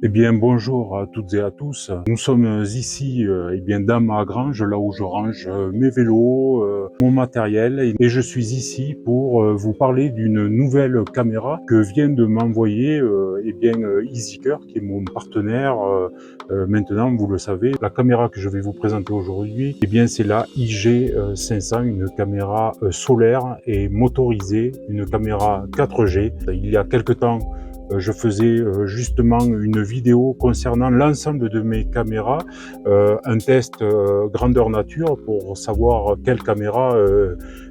Eh bien, bonjour à toutes et à tous. Nous sommes ici dans ma grange, là où je range mes vélos, mon matériel. Et je suis ici pour vous parler d'une nouvelle caméra que vient de m'envoyer EasyCare, qui est mon partenaire. Maintenant, vous le savez, la caméra que je vais vous présenter aujourd'hui, c'est la IG500, une caméra solaire et motorisée, une caméra 4G. Il y a quelque temps, je faisais justement une vidéo concernant l'ensemble de mes caméras, un test grandeur nature pour savoir quelle caméra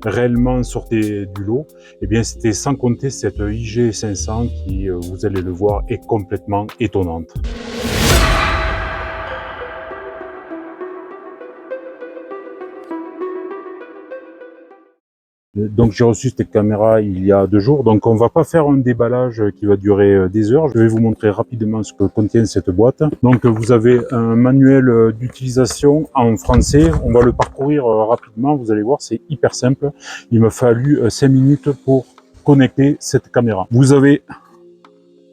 réellement sortait du lot. Et bien, c'était sans compter cette IG500 qui, vous allez le voir, est complètement étonnante. Donc j'ai reçu cette caméra il y a 2 jours, donc on va pas faire un déballage qui va durer des heures. Je vais vous montrer rapidement ce que contient cette boîte. Donc vous avez un manuel d'utilisation en français, on va le parcourir rapidement, vous allez voir, c'est hyper simple. Il m'a fallu 5 minutes pour connecter cette caméra. Vous avez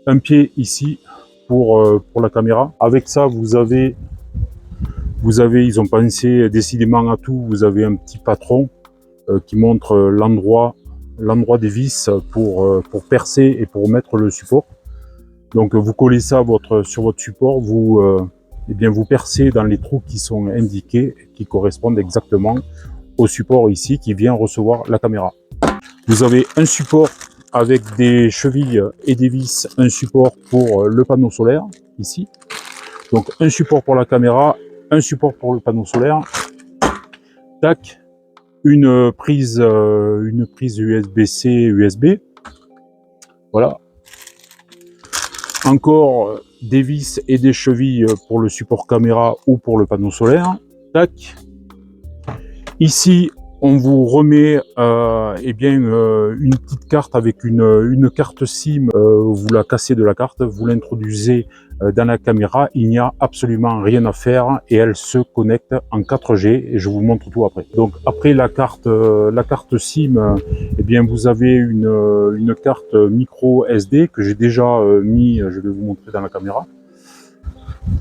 un pied ici pour la caméra. Avec ça, vous avez, ils ont pensé décidément à tout, vous avez un petit patron qui montre l'endroit des vis pour percer et pour mettre le support. Donc vous collez ça sur votre support, vous percez dans les trous qui sont indiqués, qui correspondent exactement au support ici qui vient recevoir la caméra. Vous avez un support avec des chevilles et des vis, un support pour le panneau solaire ici. Donc un support pour la caméra, un support pour le panneau solaire. Tac. Une prise USB-C, USB. Voilà. Encore des vis et des chevilles pour le support caméra ou pour le panneau solaire. Tac. Ici, on vous remet une petite carte avec une carte SIM. Vous la cassez de la carte, vous l'introduisez dans la caméra. Il n'y a absolument rien à faire et elle se connecte en 4G et je vous montre tout après. Donc après la carte SIM, vous avez une carte micro SD que j'ai déjà mis. Je vais vous montrer dans la caméra.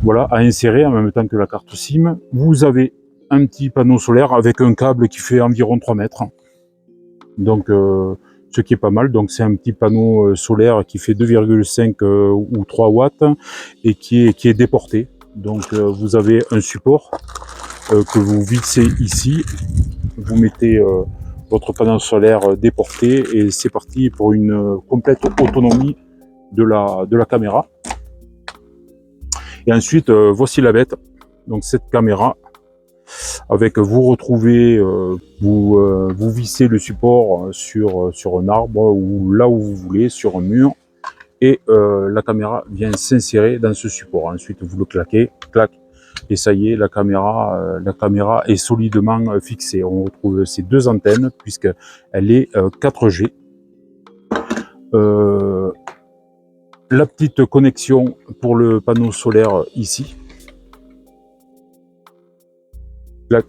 Voilà, à insérer en même temps que la carte SIM. Vous avez un petit panneau solaire avec un câble qui fait environ 3 mètres. Donc, ce qui est pas mal. Donc, c'est un petit panneau solaire qui fait 2,5 ou 3 watts et qui est déporté. Donc, vous avez un support que vous vissez ici. Vous mettez votre panneau solaire déporté et c'est parti pour une complète autonomie de la caméra. Et ensuite, voici la bête. Donc, cette caméra, avec vous retrouvez, vous vissez le support sur un arbre ou là où vous voulez, sur un mur, et la caméra vient s'insérer dans ce support. Ensuite, vous le claquez, clac, et ça y est, la caméra est solidement fixée. On retrouve ces deux antennes puisqu'elle est 4G. La petite connexion pour le panneau solaire ici. Clac.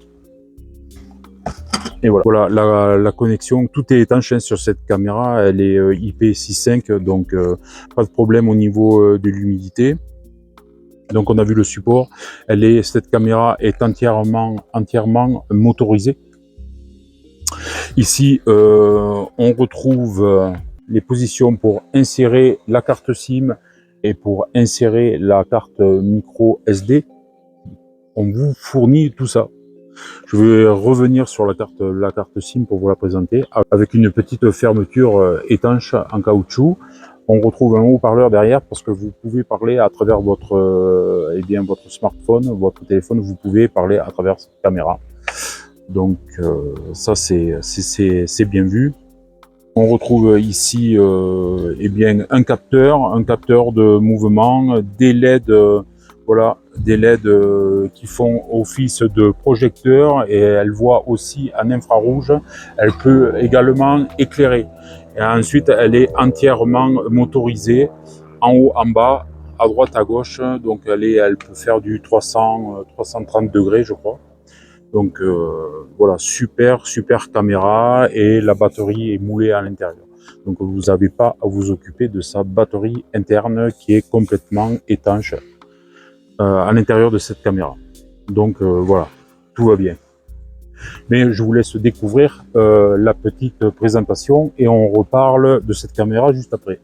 Et voilà, la connexion, tout est étanche sur cette caméra, elle est IP65, donc pas de problème au niveau de l'humidité. Donc on a vu le support, cette caméra est entièrement motorisée. Ici, on retrouve les positions pour insérer la carte SIM et pour insérer la carte micro SD. On vous fournit tout ça. Je vais revenir sur la carte SIM pour vous la présenter, avec une petite fermeture étanche en caoutchouc. On retrouve un haut-parleur derrière parce que vous pouvez parler à travers votre smartphone, votre téléphone, vous pouvez parler à travers cette caméra. Donc ça c'est bien vu. On retrouve ici un capteur de mouvement, des LED. Voilà, des LED qui font office de projecteur et elle voit aussi en infrarouge. Elle peut également éclairer. Et ensuite, elle est entièrement motorisée, en haut, en bas, à droite, à gauche. Donc, elle peut faire du 330 degrés, je crois. Donc, voilà, super caméra et la batterie est moulée à l'intérieur. Donc vous n'avez pas à vous occuper de sa batterie interne qui est complètement étanche à l'intérieur de cette caméra. Donc voilà, tout va bien. Mais je vous laisse découvrir la petite présentation et on reparle de cette caméra juste après.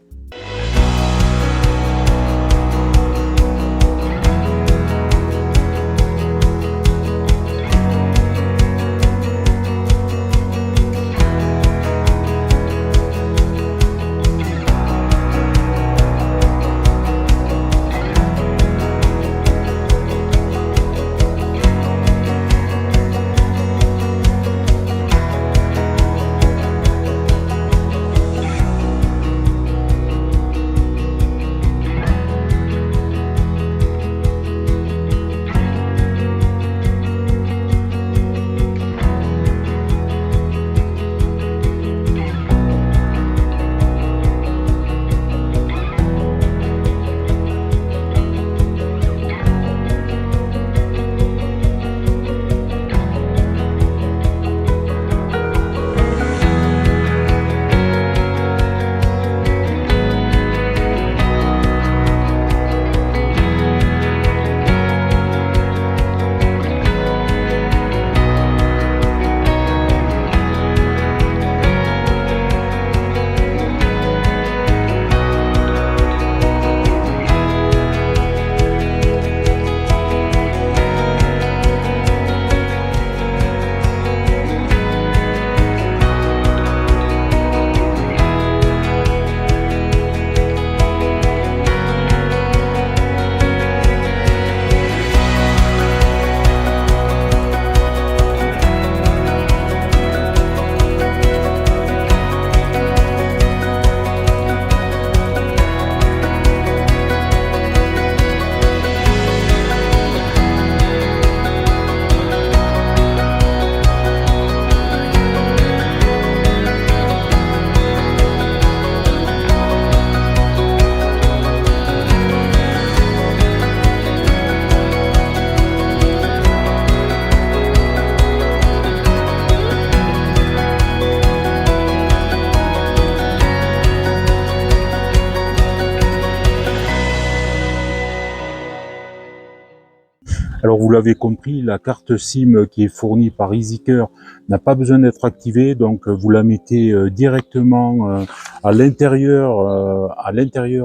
Alors vous l'avez compris, la carte SIM qui est fournie par EasyCare n'a pas besoin d'être activée, donc vous la mettez directement à l'intérieur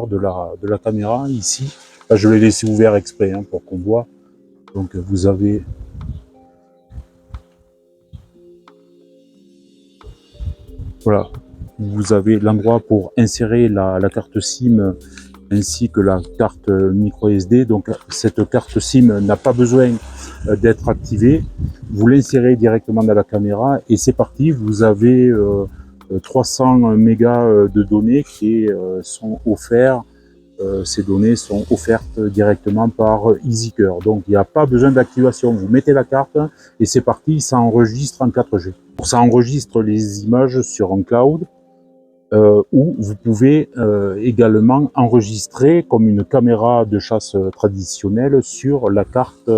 de la caméra ici. Là, je l'ai laissé ouvert exprès pour qu'on voit. Donc vous avez voilà, vous avez l'endroit pour insérer la carte SIM ainsi que la carte micro SD. Donc cette carte SIM n'a pas besoin d'être activée. Vous l'insérez directement dans la caméra et c'est parti. Vous avez 300 mégas de données qui sont offerts. Ces données sont offertes directement par EasyCare. Donc il n'y a pas besoin d'activation. Vous mettez la carte et c'est parti, ça enregistre en 4G. Ça enregistre les images sur un cloud. Où vous pouvez également enregistrer comme une caméra de chasse traditionnelle sur la carte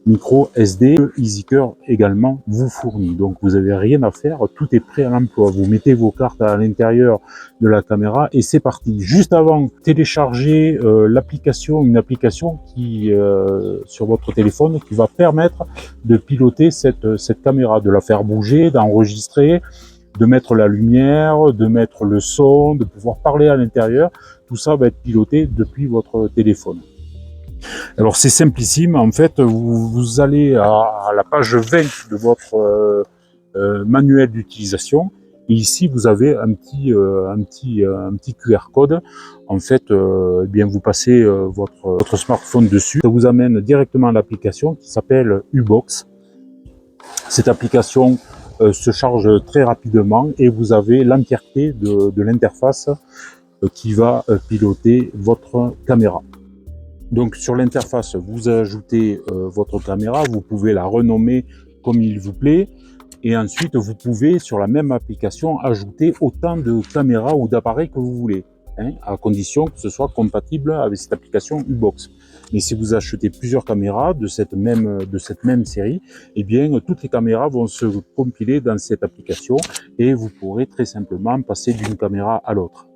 micro SD que EasyCare également vous fournit. Donc vous n'avez rien à faire, tout est prêt à l'emploi. Vous mettez vos cartes à l'intérieur de la caméra et c'est parti. Juste avant, téléchargez l'application, une application qui sur votre téléphone qui va permettre de piloter cette caméra, de la faire bouger, d'enregistrer, de mettre la lumière, de mettre le son, de pouvoir parler à l'intérieur. Tout ça va être piloté depuis votre téléphone. Alors c'est simplissime, en fait vous allez à la page 20 de votre manuel d'utilisation et ici vous avez un petit QR code. En fait eh bien vous passez votre smartphone dessus, ça vous amène directement à l'application qui s'appelle U-Box. Cette application se charge très rapidement et vous avez l'entièreté de l'interface qui va piloter votre caméra. Donc sur l'interface, vous ajoutez votre caméra, vous pouvez la renommer comme il vous plaît et ensuite vous pouvez sur la même application ajouter autant de caméras ou d'appareils que vous voulez. hein, à condition que ce soit compatible avec cette application U-Box. Mais si vous achetez plusieurs caméras de cette même série, eh bien, toutes les caméras vont se compiler dans cette application et vous pourrez très simplement passer d'une caméra à l'autre.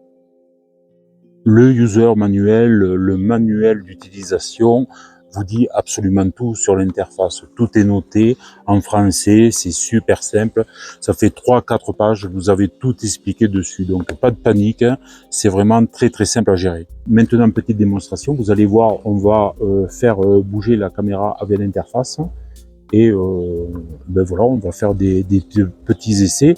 Le user manuel, le manuel d'utilisation vous dit absolument tout sur l'interface. Tout est noté en français, c'est super simple. Ça fait 3-4 pages, vous avez tout expliqué dessus. Donc pas de panique, c'est vraiment très très simple à gérer. Maintenant, petite démonstration, vous allez voir, on va faire bouger la caméra avec l'interface. Et ben voilà, on va faire des petits essais.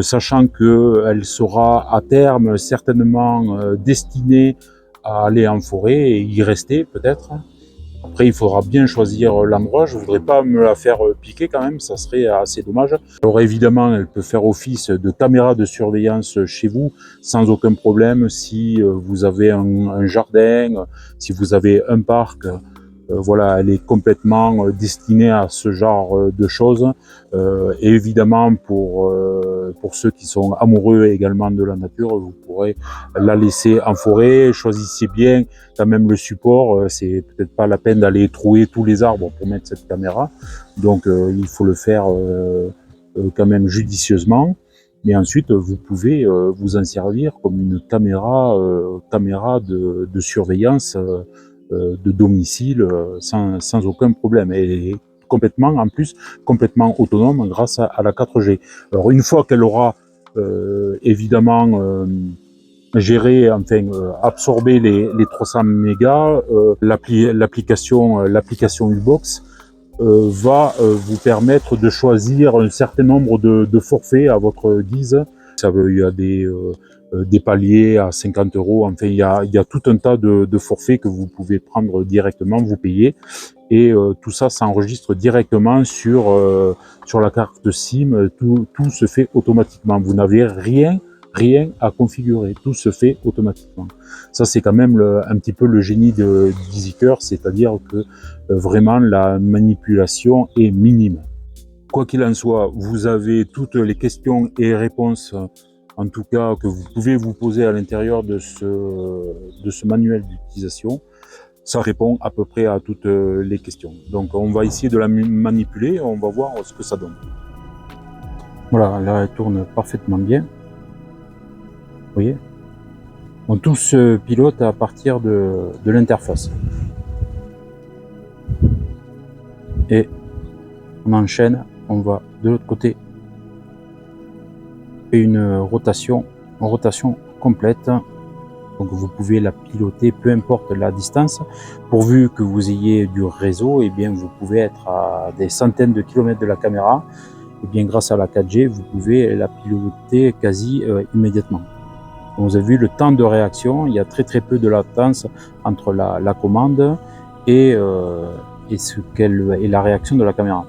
Sachant qu'elle sera à terme certainement destinée à aller en forêt et y rester peut-être. Après, il faudra bien choisir l'endroit. Je voudrais pas me la faire piquer quand même, ça serait assez dommage. Alors évidemment, elle peut faire office de caméra de surveillance chez vous sans aucun problème. Si vous avez un jardin, si vous avez un parc, voilà, elle est complètement destinée à ce genre de choses. Et évidemment, pour ceux qui sont amoureux également de la nature, vous pourrez la laisser en forêt. Choisissez bien quand même le support. C'est peut-être pas la peine d'aller trouer tous les arbres pour mettre cette caméra. Donc, il faut le faire quand même judicieusement. Mais ensuite, vous pouvez vous en servir comme une caméra de surveillance de domicile sans aucun problème. Et complètement, en plus, complètement autonome grâce à la 4G. Alors, une fois qu'elle aura évidemment gérer, enfin absorber les 300 mégas, l'application U-Box va vous permettre de choisir un certain nombre de forfaits à votre guise. Il y a des paliers à 50 €, enfin il y a tout un tas de forfaits que vous pouvez prendre directement, vous payez, et tout ça s'enregistre directement sur la carte SIM. Tout se fait automatiquement, vous n'avez rien à configurer, tout se fait automatiquement. Ça, c'est quand même un petit peu le génie d'EasyCeur, c'est-à-dire que vraiment la manipulation est minime. Quoi qu'il en soit, vous avez toutes les questions et réponses, en tout cas, que vous pouvez vous poser à l'intérieur de ce manuel d'utilisation. Ça répond à peu près à toutes les questions. Donc on va essayer de la manipuler et on va voir ce que ça donne. Voilà, là elle tourne parfaitement bien. Vous voyez, tout se pilote à partir de l'interface. Et on enchaîne, on va de l'autre côté. Et une rotation complète. Donc vous pouvez la piloter peu importe la distance, pourvu que vous ayez du réseau. Et bien vous pouvez être à des centaines de kilomètres de la caméra. Et bien grâce à la 4G, vous pouvez la piloter quasi immédiatement. Donc, vous avez vu le temps de réaction, il y a très peu de latence entre la commande et la réaction de la caméra.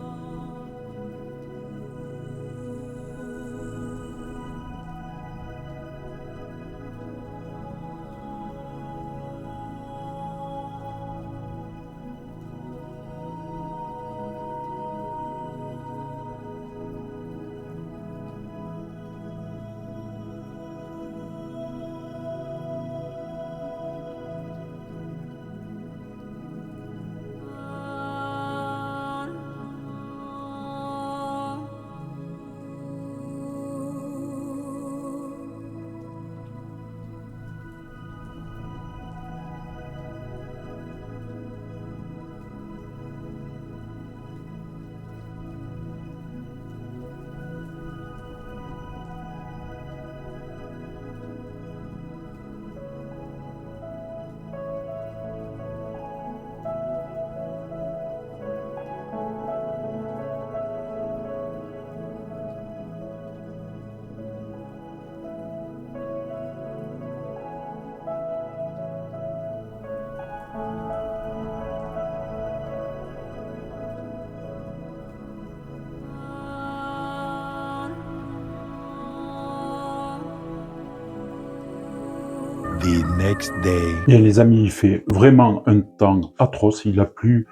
The next day. Et les amis, il fait vraiment un temps atroce. Il a plu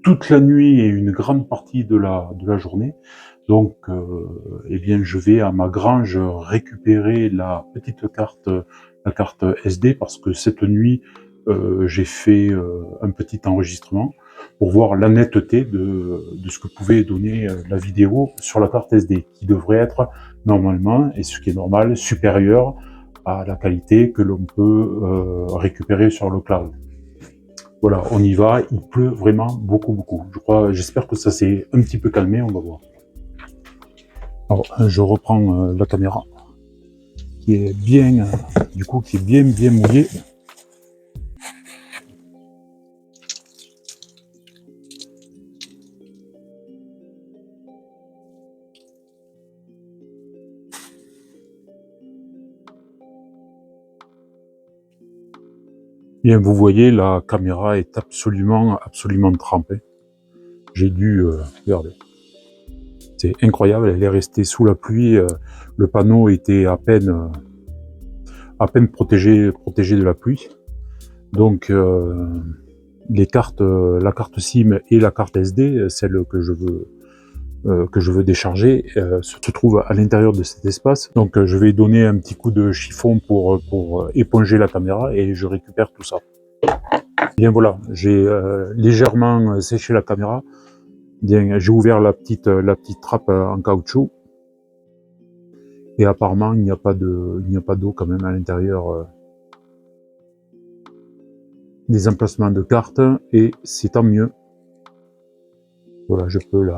toute la nuit et une grande partie de la journée. Donc, eh bien, je vais à ma grange récupérer la petite carte, la carte SD, parce que cette nuit, j'ai fait un petit enregistrement pour voir la netteté de ce que pouvait donner la vidéo sur la carte SD, qui devrait être normalement, et ce qui est normal, supérieur à la qualité que l'on peut récupérer sur le cloud. Voilà, on y va, il pleut vraiment beaucoup. J'espère que ça s'est un petit peu calmé, on va voir. Alors, je reprends la caméra qui est bien, qui est bien mouillée. Bien, vous voyez, la caméra est absolument trempée. J'ai dû, regardez, c'est incroyable, elle est restée sous la pluie. Le panneau était à peine protégé de la pluie. Donc, les cartes, la carte SIM et la carte SD, celle que je veux décharger, se trouve à l'intérieur de cet espace. Donc, je vais donner un petit coup de chiffon pour éponger la caméra et je récupère tout ça. Bien voilà, j'ai légèrement séché la caméra. Bien, j'ai ouvert la petite trappe en caoutchouc. Et apparemment, il n'y a pas d'eau quand même à l'intérieur des emplacements de cartes, et c'est tant mieux. Voilà, je peux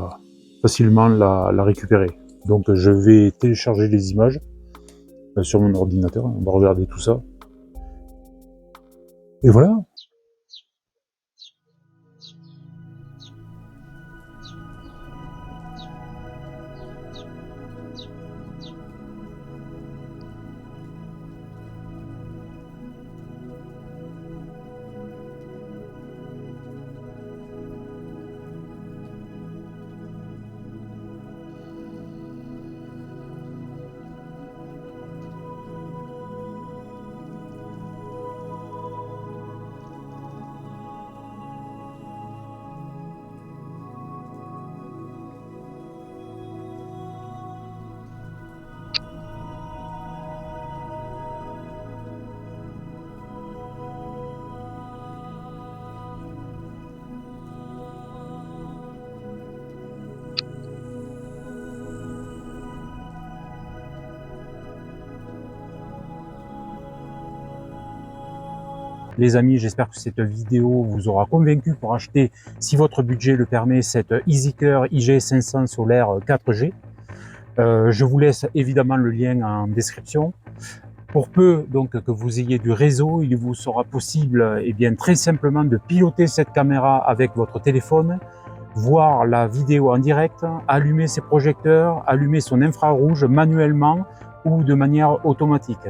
facilement la récupérer. Donc je vais télécharger les images sur mon ordinateur, on va regarder tout ça. Et voilà. Les amis, j'espère que cette vidéo vous aura convaincu pour acheter, si votre budget le permet, cette EasyCare IG500 solaire 4G. Je vous laisse évidemment le lien en description. Pour peu donc que vous ayez du réseau, il vous sera possible très simplement de piloter cette caméra avec votre téléphone, voir la vidéo en direct, allumer ses projecteurs, allumer son infrarouge manuellement ou de manière automatique.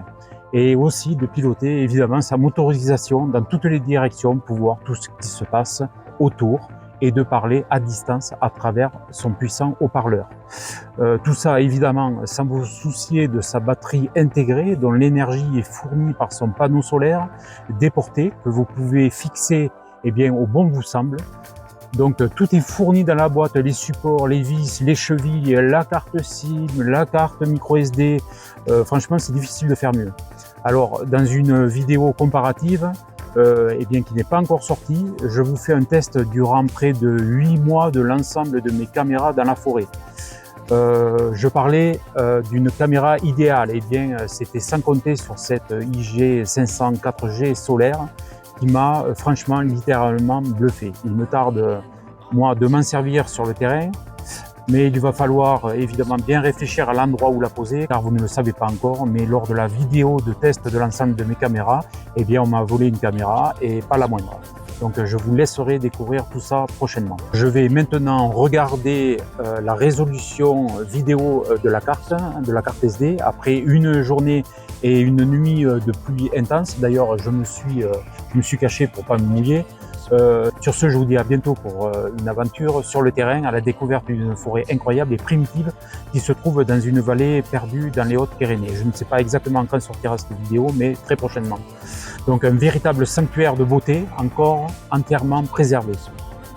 Et aussi de piloter évidemment sa motorisation dans toutes les directions pour voir tout ce qui se passe autour et de parler à distance à travers son puissant haut-parleur. Tout ça évidemment sans vous soucier de sa batterie intégrée dont l'énergie est fournie par son panneau solaire déporté que vous pouvez fixer au bon vous semble. Donc tout est fourni dans la boîte, les supports, les vis, les chevilles, la carte SIM, la carte micro SD. Franchement, c'est difficile de faire mieux. Alors, dans une vidéo comparative, qui n'est pas encore sortie, je vous fais un test durant près de 8 mois de l'ensemble de mes caméras dans la forêt. Je parlais d'une caméra idéale. C'était sans compter sur cette IG500 4G solaire qui m'a franchement littéralement bluffé. Il me tarde moi de m'en servir sur le terrain, mais il va falloir évidemment bien réfléchir à l'endroit où la poser, car vous ne le savez pas encore, mais lors de la vidéo de test de l'ensemble de mes caméras, on m'a volé une caméra et pas la moindre. Donc je vous laisserai découvrir tout ça prochainement. Je vais maintenant regarder la résolution vidéo de la carte SD après une journée et une nuit de pluie intense. D'ailleurs, je me suis caché pour pas me mouiller. Sur ce, je vous dis à bientôt pour une aventure sur le terrain à la découverte d'une forêt incroyable et primitive qui se trouve dans une vallée perdue dans les Hautes-Pyrénées. Je ne sais pas exactement quand sortira cette vidéo, mais très prochainement. Donc un véritable sanctuaire de beauté encore entièrement préservé.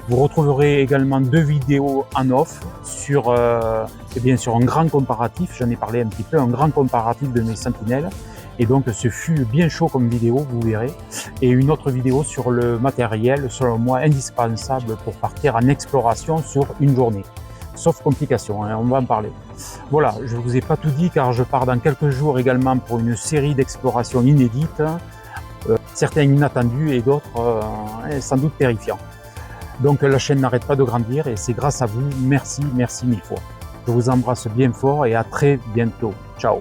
Vous retrouverez également 2 vidéos en off sur, sur un grand comparatif, j'en ai parlé un petit peu, un grand comparatif de mes sentinelles. Et donc ce fut bien chaud comme vidéo, vous verrez. Et une autre vidéo sur le matériel, selon moi, indispensable pour partir en exploration sur une journée. Sauf complications, hein, on va en parler. Voilà, je ne vous ai pas tout dit car je pars dans quelques jours également pour une série d'explorations inédites, certains inattendus et d'autres sans doute terrifiants. Donc la chaîne n'arrête pas de grandir et c'est grâce à vous, merci, merci mille fois. Je vous embrasse bien fort et à très bientôt. Ciao.